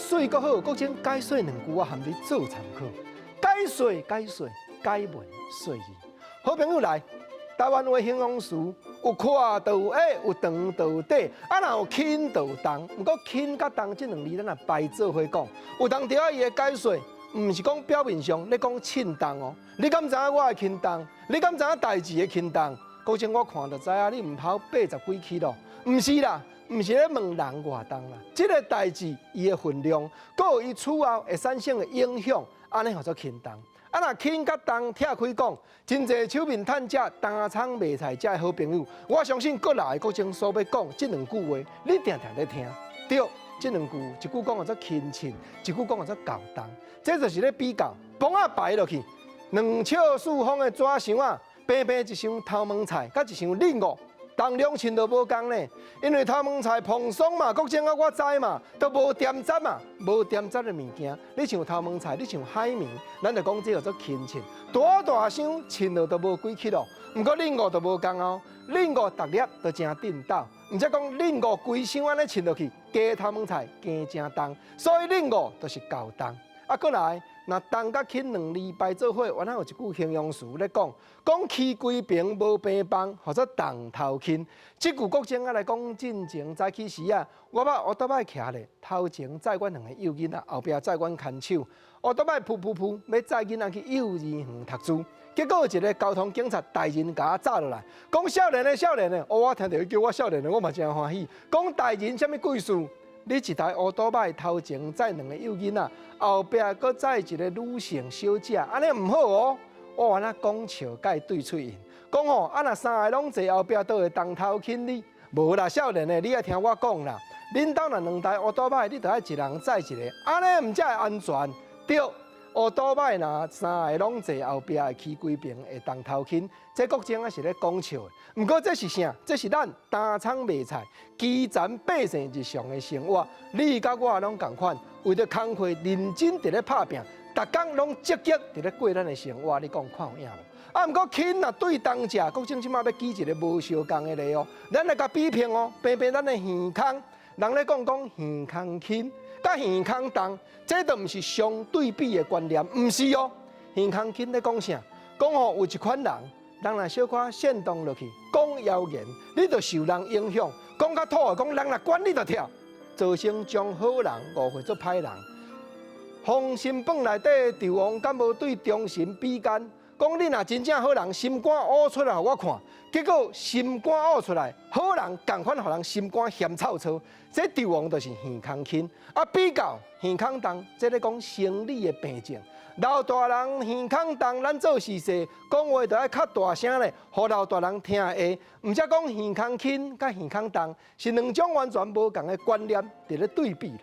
水阁好，国情解说2句我含你做参考。解说，解文说义。好朋友来，台湾话形容词有宽就有矮，有长就有短，啊，若有轻就有重。不过轻甲重这2字，咱也摆做伙讲。有当着啊，伊的解说，唔是讲表面上咧讲轻重哦。你敢知影我的轻重？你敢知影代志的轻重？国情我看就知影，你唔跑80几起咯？唔是啦。唔是咧问人偌重啦，即个代志伊的分量，佮有伊此后会产生的影响，安尼叫做轻重。啊，若轻甲重拆开讲，真侪手面趁者、单仓卖菜者的好朋友，我相信各来国情所要讲即2句话，你定定咧听。对，即2句，一句讲叫做轻轻，一句讲叫做较重，这就是咧比较，磅啊摆落去，2笑4风的纸箱啊，平平一箱头毛菜，甲一箱冷五。重量称都无共呢，因为头毛菜蓬松嘛，国情啊我知嘛，都无点杂嘛，无点杂的物件。你像头毛菜，你像海绵，咱就讲这叫做轻称。大箱称落都无几克咯，不过冷五都无共哦，冷五逐粒都真震倒，毋则讲冷五规箱安尼称落去，加头毛菜加真重，所以冷五都是较重。啊，过来，若重甲轻2字摆做伙，原来有一句形容词咧讲，讲气规平无平棒，或者重头轻。即句国情啊来讲，进前早起时啊，我把乌多摆徛咧，头前载阮2个幼囡仔，后壁载阮牵手，乌多摆噗，要载囡仔去幼儿园读书。结果有一个交通警察大人甲我抓落来，讲少年的，我听到伊叫我少年的，我嘛真欢喜。讲大人什么贵事？你一台乌多摆头前载2个幼囡仔，后壁搁载一个女性小姐，安尼唔好哦。我原来讲笑甲对喙印，讲吼，啊若3个拢坐后壁，都会当头轻你。无啦，少年的，你爱听我讲啦。恁兜若2台乌多摆，你着爱一人载一个，安尼唔才会安全。对，乌多摆若3个拢坐后壁，会起规平，会当头轻。这国情啊是咧讲笑的。不过这是啥？这是咱单仓卖菜、基层百姓日常的生活。你甲我拢同款，为着工课认真伫咧拍拼，逐工拢积极伫咧过咱的生活。你讲看有影无？啊，不过轻若对当食，国政即马要举一个无相共的例哦。咱来甲比拼哦，平咱的耳孔，人咧讲耳孔轻，甲耳孔重，这都毋是相对比的观念，毋是哦。耳孔轻咧讲啥？讲吼有一款人。人若小可煽动落去，讲谣言，你就受人影响。讲较土的，讲人若管你就跳，造成将好人误会做歹人。滂心本内底帝王敢无对忠臣比干？讲你若真正好人，心肝挖出来互我看。结果心肝挖出来，好人共款互人心肝嫌臭臭。这帝王就是耳孔轻，啊比较耳孔重，这咧讲生理的病症。老大人耳孔重，咱做事势讲话就爱较大声咧，互老大人听下。毋则讲耳孔轻甲耳孔重是2种完全无共的观念，伫咧对比啦。